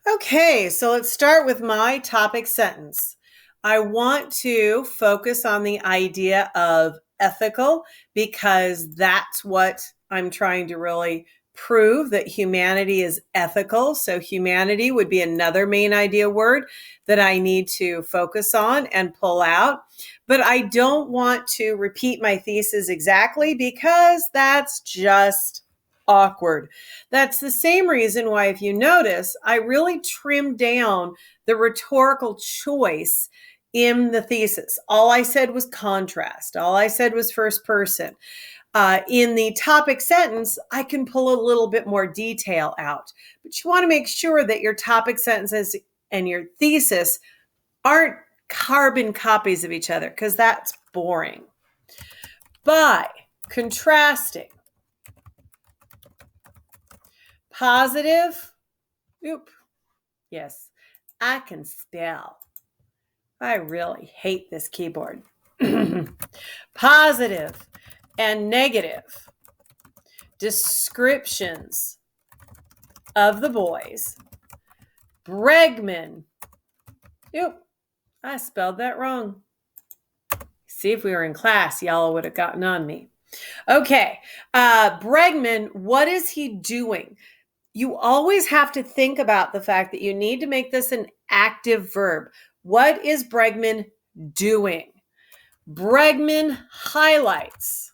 Okay, so let's start with my topic sentence. I want to focus on the idea of ethical because that's what I'm trying to really prove, that humanity is ethical. So, humanity would be another main idea word that I need to focus on and pull out. But I don't want to repeat my thesis exactly because that's just awkward. That's the same reason why, if you notice, I really trimmed down the rhetorical choice in the thesis. All I said was contrast. All I said was first person. In the topic sentence, I can pull a little bit more detail out. But you want to make sure that your topic sentences and your thesis aren't carbon copies of each other, because that's boring. By contrasting positive, yes, I can spell. I really hate this keyboard. Positive and negative descriptions of the boys. Bregman. I spelled that wrong. See, if we were in class, y'all would have gotten on me. Okay, Bregman, what is he doing? You always have to think about the fact that you need to make this an active verb. What is Bregman doing? Bregman highlights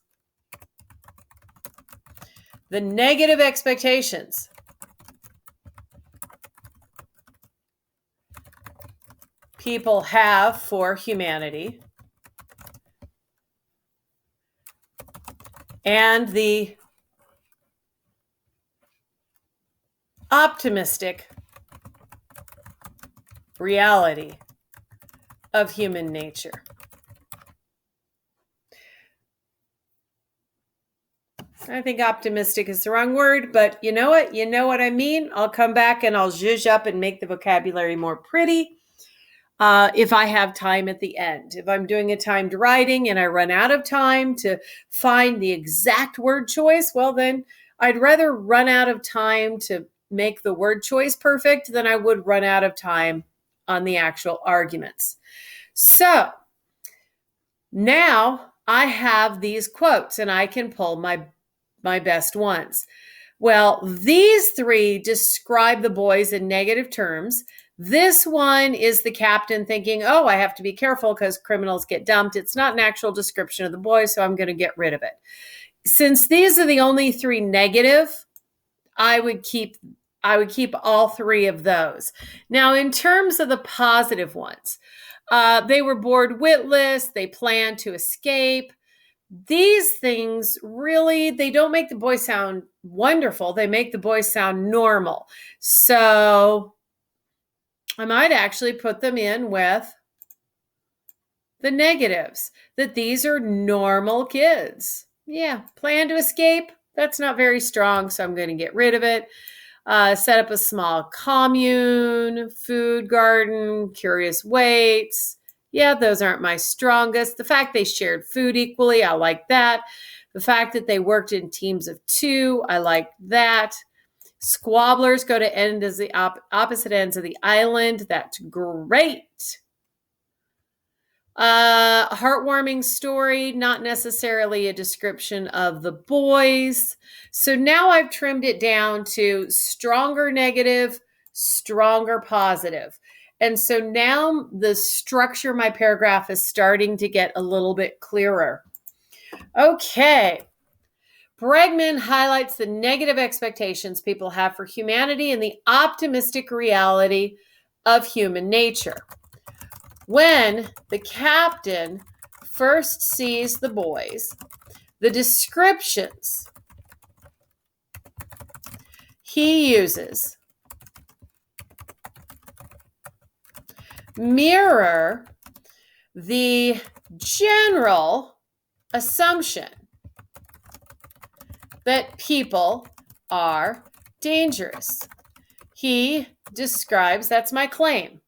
the negative expectations people have for humanity and the optimistic reality of human nature. I think optimistic is the wrong word, but you know what? You know what I mean? I'll come back and I'll zhuzh up and make the vocabulary more pretty if I have time at the end. If I'm doing a timed writing and I run out of time to find the exact word choice, well, then I'd rather run out of time to make the word choice perfect than I would run out of time on the actual arguments. So now I have these quotes and I can pull my best ones. Well, these three describe the boys in negative terms. This one is the captain thinking, oh, I have to be careful because criminals get dumped. It's not an actual description of the boys, so I'm going to get rid of it. Since these are the only three negative, I would keep all three of those. Now, in terms of the positive ones, they were bored witless. They planned to escape. These things really, they don't make the boys sound wonderful. They make the boys sound normal. So I might actually put them in with the negatives, that these are normal kids. Yeah, plan to escape. That's not very strong, so I'm going to get rid of it. Set up a small commune, food garden, curious waits. Yeah, those aren't my strongest. The fact they shared food equally, I like that. The fact that they worked in teams of two, I like that. Squabblers go to opposite ends of the island. That's great. Heartwarming story, not necessarily a description of the boys. So now I've trimmed it down to stronger negative, stronger positive. And so now the structure of my paragraph is starting to get a little bit clearer. Okay. Bregman highlights the negative expectations people have for humanity and the optimistic reality of human nature. When the captain first sees the boys, the descriptions he uses mirror the general assumption that people are dangerous. He describes, that's my claim,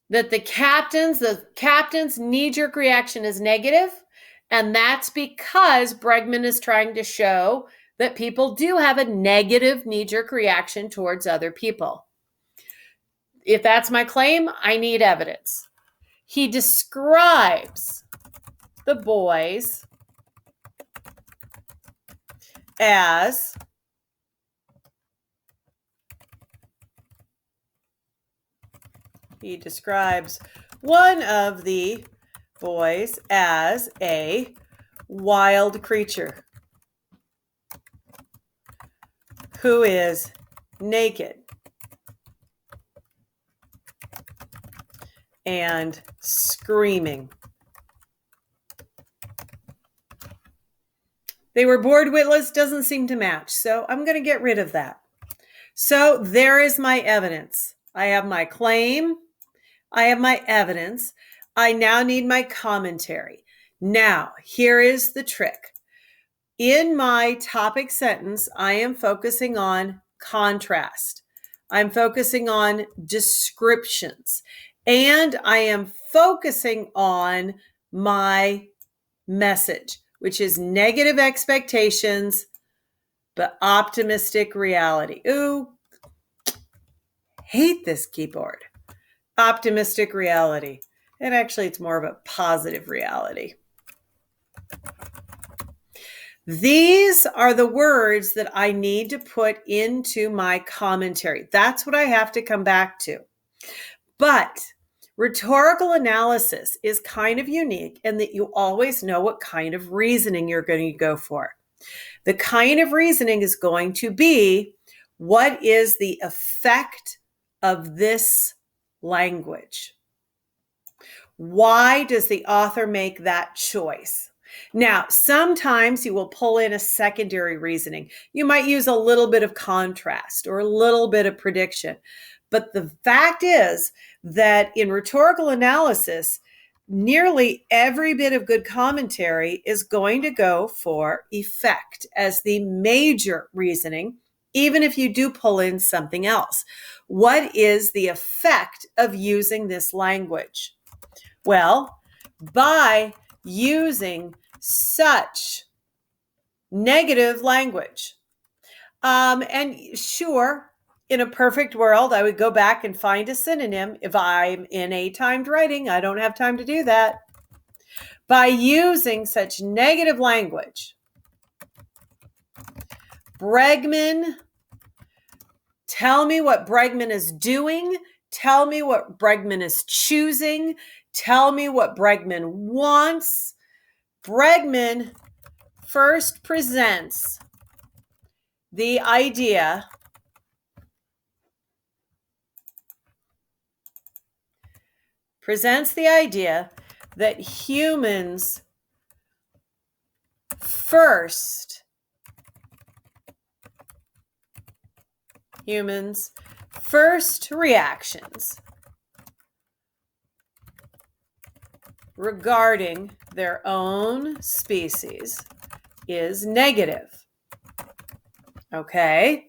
that the captain's knee-jerk reaction is negative, and that's because Bregman is trying to show that people do have a negative knee-jerk reaction towards other people. If that's my claim, I need evidence. He describes the boys as one of the boys as a wild creature who is naked and screaming. They were bored witless, doesn't seem to match, so I'm going to get rid of that. So there is my evidence. I have my claim. I have my evidence. I now need my commentary. Now, here is the trick. In my topic sentence, I am focusing on contrast. I'm focusing on descriptions. And I am focusing on my message, which is negative expectations, but optimistic reality. Ooh, hate this keyboard. Optimistic reality. And actually, it's more of a positive reality. These are the words that I need to put into my commentary. That's what I have to come back to. But rhetorical analysis is kind of unique in that you always know what kind of reasoning you're going to go for. The kind of reasoning is going to be, what is the effect of this language? Why does the author make that choice? Now, sometimes you will pull in a secondary reasoning. You might use a little bit of contrast or a little bit of prediction. But the fact is that in rhetorical analysis, nearly every bit of good commentary is going to go for effect as the major reasoning, even if you do pull in something else. What is the effect of using this language? Well, by using such negative language. And sure, in a perfect world, I would go back and find a synonym. If I'm in a timed writing, I don't have time to do that. By using such negative language, Bregman, tell me what Bregman is doing. Tell me what Bregman is choosing. Tell me what Bregman wants. Bregman first presents the idea that humans' first reactions regarding their own species is negative. Okay,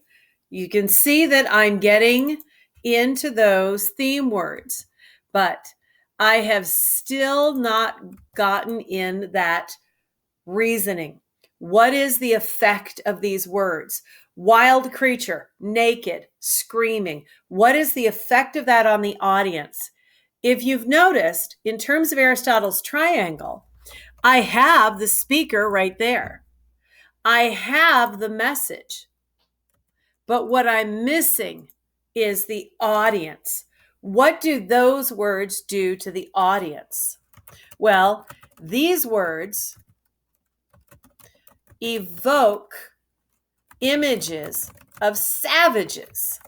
you can see that I'm getting into those theme words, but I have still not gotten in that reasoning. What is the effect of these words? Wild creature, naked, screaming. What is the effect of that on the audience? If you've noticed, in terms of Aristotle's triangle, I have the speaker right there. I have the message. But what I'm missing is the audience. What do those words do to the audience? Well, these words evoke images of savages.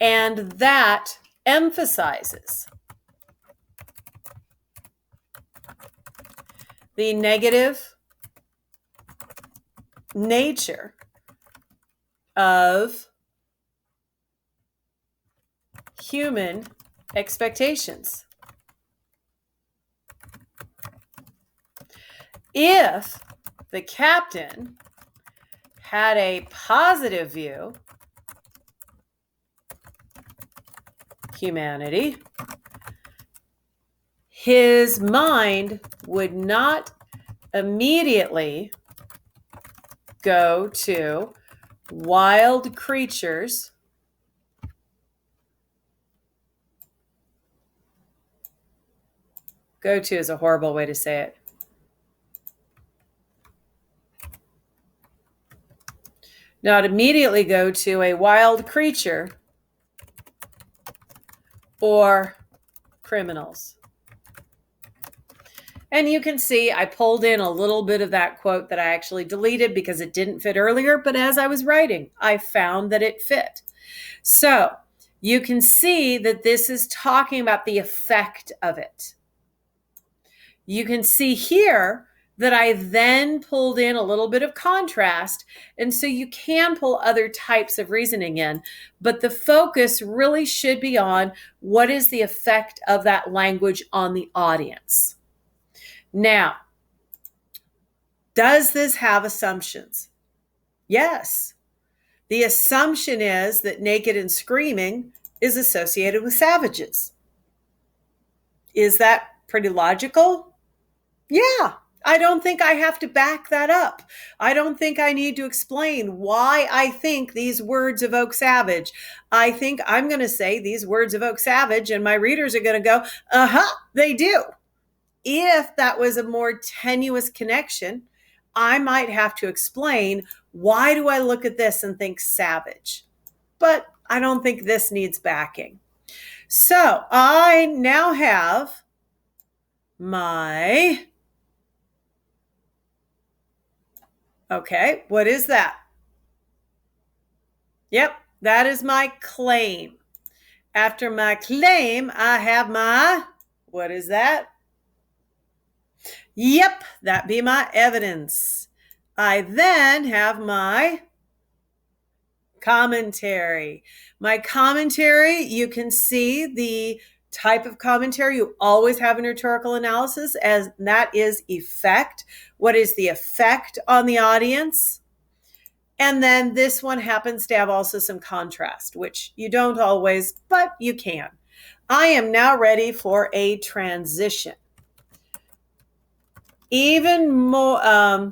And that emphasizes the negative nature of human expectations. If the captain had a positive view, humanity, his mind would not immediately go to wild creatures go to is a horrible way to say it. Not immediately go to a wild creature or criminals. And you can see I pulled in a little bit of that quote that I actually deleted because it didn't fit earlier, but as I was writing, I found that it fit. So you can see that this is talking about the effect of it. You can see here that I then pulled in a little bit of contrast. And so you can pull other types of reasoning in, but the focus really should be on what is the effect of that language on the audience. Now, does this have assumptions? Yes. The assumption is that naked and screaming is associated with savages. Is that pretty logical? Yeah. I don't think I have to back that up. I don't think I need to explain why I think these words evoke savage. I think I'm going to say these words evoke savage, and my readers are going to go, they do. If that was a more tenuous connection, I might have to explain, why do I look at this and think savage? But I don't think this needs backing. So I now have my, okay, what is that? Yep, that is my claim. After my claim, I have my, what is that? Yep, that be my evidence. I then have my commentary. My commentary, you can see the type of commentary you always have in rhetorical analysis, as that is effect. What is the effect on the audience? And then this one happens to have also some contrast, which you don't always, but you can. I am now ready for a transition. Even more,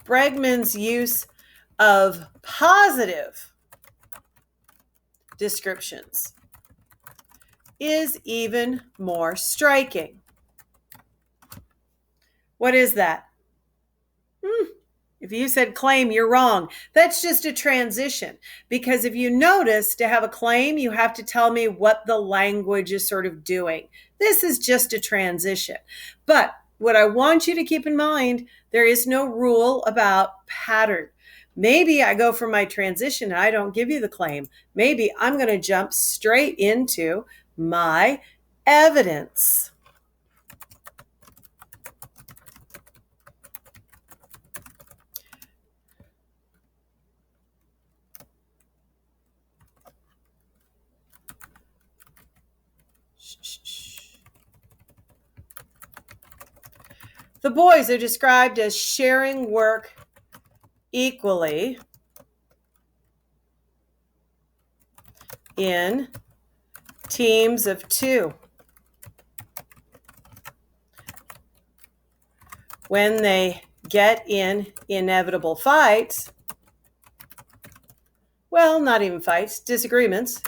Bregman's use of positive descriptions is even more striking. What is that? If you said claim, you're wrong. That's just a transition, because if you notice, to have a claim, you have to tell me what the language is sort of doing. This is just a transition. But what I want you to keep in mind, there is no rule about pattern. Maybe I go for my transition and I don't give you the claim. Maybe I'm going to jump straight into my evidence. The boys are described as sharing work equally in teams of two. When they get in inevitable fights, well, not even fights, disagreements,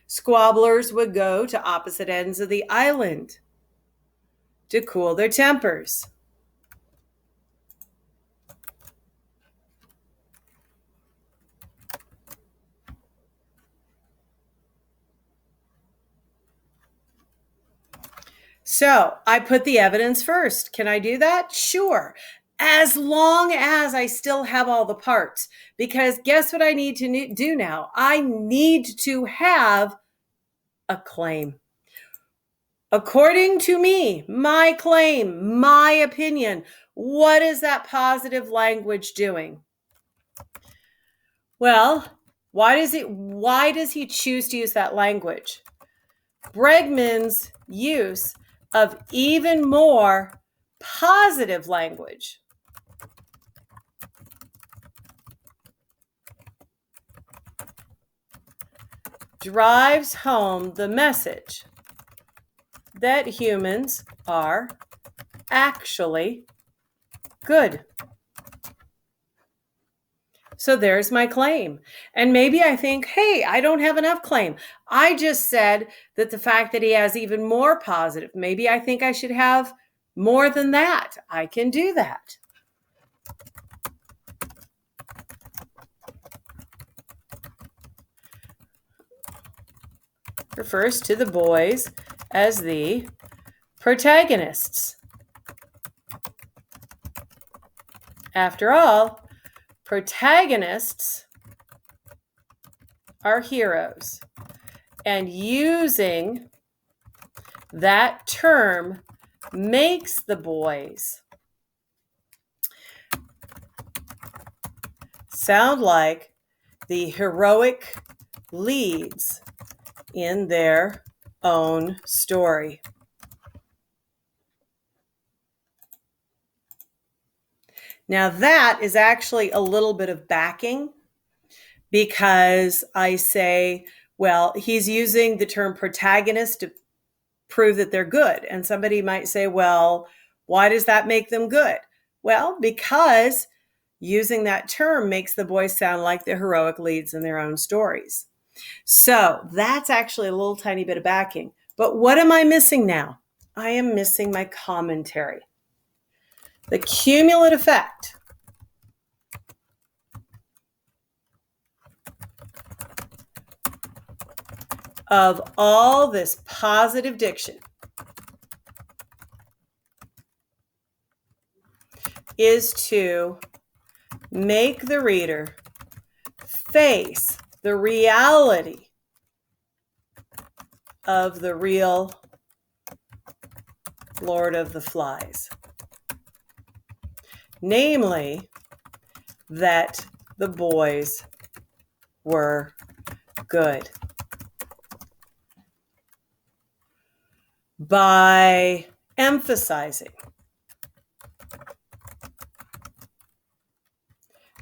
squabblers would go to opposite ends of the island to cool their tempers. So I put the evidence first. Can I do that? Sure. As long as I still have all the parts. Because guess what I need to do now? I need to have a claim. According to me, my claim, my opinion, what is that positive language doing? Well, why does he choose to use that language? Bregman's use of even more positive language drives home the message that humans are actually good. So there's my claim. And maybe I think, hey, I don't have enough claim. I just said that the fact that he has even more positive, maybe I think I should have more than that. I can do that. Refers to the boys as the protagonists. After all, protagonists are heroes. And using that term makes the boys sound like the heroic leads in their own story. Now that is actually a little bit of backing, because I say, well, he's using the term protagonist to prove that they're good. And somebody might say, well, why does that make them good? Well, because using that term makes the boys sound like the heroic leads in their own stories. So that's actually a little tiny bit of backing. But what am I missing now? I am missing my commentary. The cumulative effect of all this positive diction is to make the reader face the reality of the real Lord of the Flies. Namely, that the boys were good. By emphasizing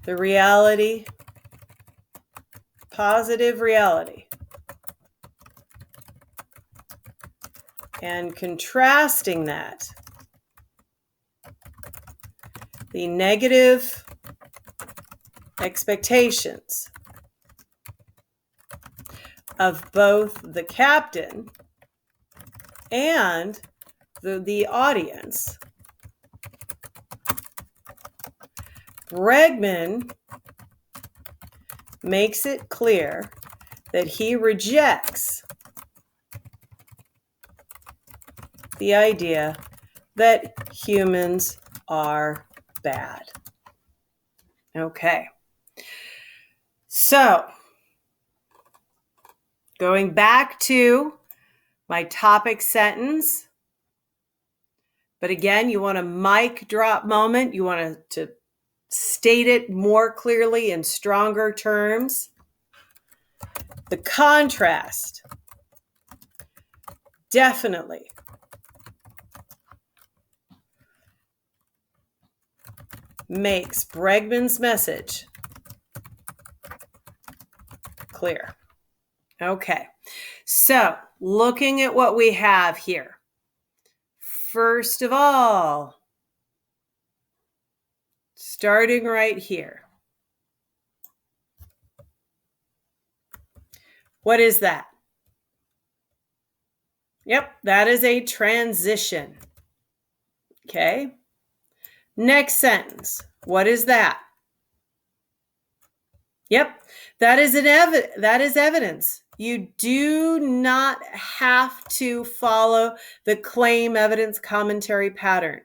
the reality, positive reality, and contrasting that, the negative expectations of both the captain and the audience, Bregman makes it clear that he rejects the idea that humans are bad. Okay. So, going back to my topic sentence, but again, you want a mic drop moment. You want to state it more clearly in stronger terms. The contrast definitely makes Bregman's message clear. Okay, so looking at what we have here. First of all, starting right here. What is that? Yep, that is a transition. Okay. Next sentence. What is that? Yep, that is evidence. You do not have to follow the claim evidence commentary pattern.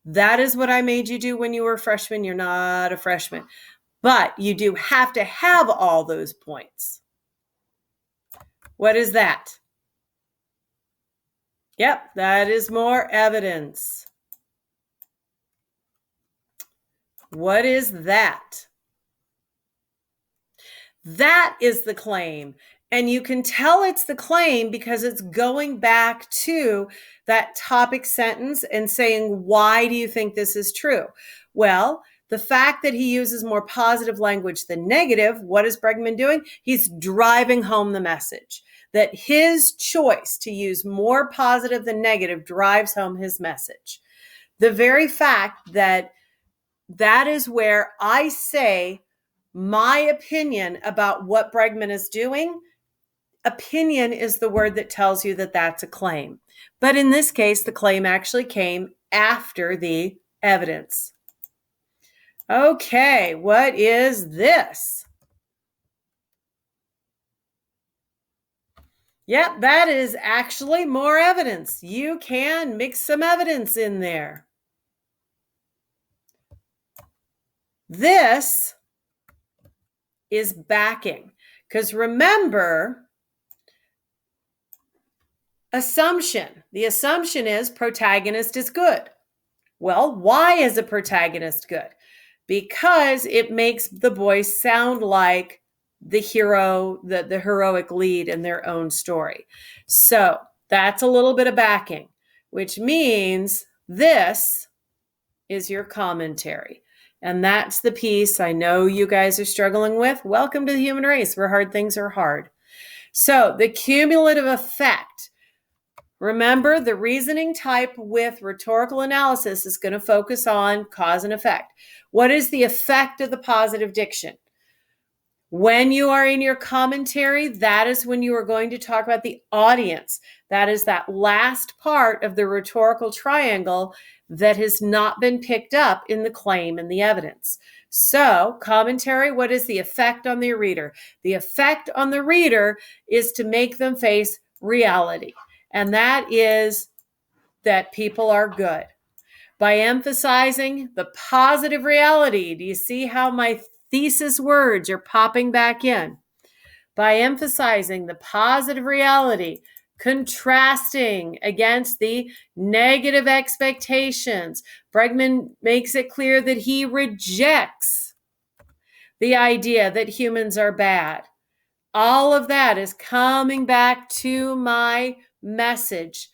That is what I made you do when you were a freshman. You're not a freshman. But you do have to have all those points. What is that? Yep, that is more evidence. What is that? That is the claim. And you can tell it's the claim because it's going back to that topic sentence and saying, why do you think this is true? Well, the fact that he uses more positive language than negative, what is Bregman doing? He's driving home the message that his choice to use more positive than negative drives home his message. The very fact that that is where I say my opinion about what Bregman is doing. Opinion is the word that tells you that that's a claim. But in this case, the claim actually came after the evidence. Okay, what is this? Yep, that is actually more evidence. You can mix some evidence in there. This is backing. Because remember, assumption. The assumption is protagonist is good. Well, why is a protagonist good? Because it makes the boys sound like the hero, the heroic lead in their own story. So that's a little bit of backing, which means this is your commentary. And that's the piece I know you guys are struggling with. Welcome to the human race, where hard things are hard. So the cumulative effect. Remember, the reasoning type with rhetorical analysis is going to focus on cause and effect. What is the effect of the positive diction? When you are in your commentary, that is when you are going to talk about the audience. That is that last part of the rhetorical triangle that has not been picked up in the claim and the evidence. So, commentary, what is the effect on the reader? The effect on the reader is to make them face reality. And that is that people are good. By emphasizing the positive reality, do you see how my thesis words are popping back in? By emphasizing the positive reality, contrasting against the negative expectations, Bregman makes it clear that he rejects the idea that humans are bad. All of that is coming back to my message.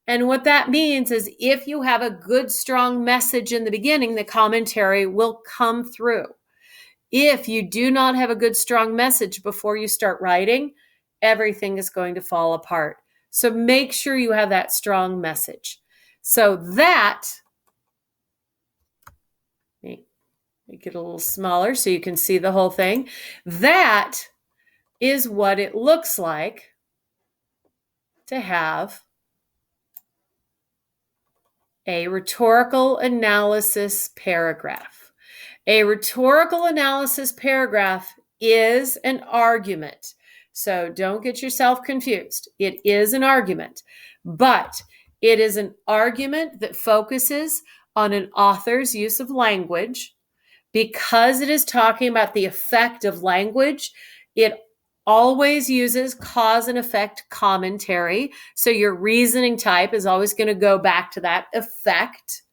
And what that means is if you have a good, strong message in the beginning, the commentary will come through. If you do not have a good, strong message before you start writing, everything is going to fall apart. So make sure you have that strong message. So that, make it a little smaller so you can see the whole thing. That is what it looks like to have a rhetorical analysis paragraph. A rhetorical analysis paragraph is an argument. So don't get yourself confused. It is an argument, but it is an argument that focuses on an author's use of language. Because it is talking about the effect of language, it always uses cause and effect commentary. So your reasoning type is always going to go back to that effect.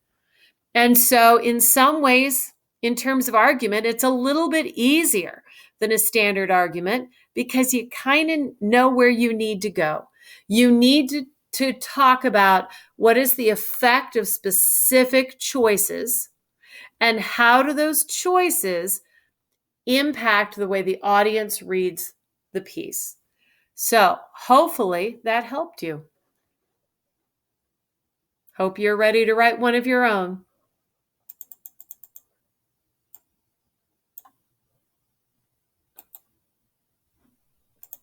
And so in some ways, in terms of argument, it's a little bit easier than a standard argument because you kind of know where you need to go. You need to talk about what is the effect of specific choices and how do those choices impact the way the audience reads the piece. So hopefully that helped you. Hope you're ready to write one of your own.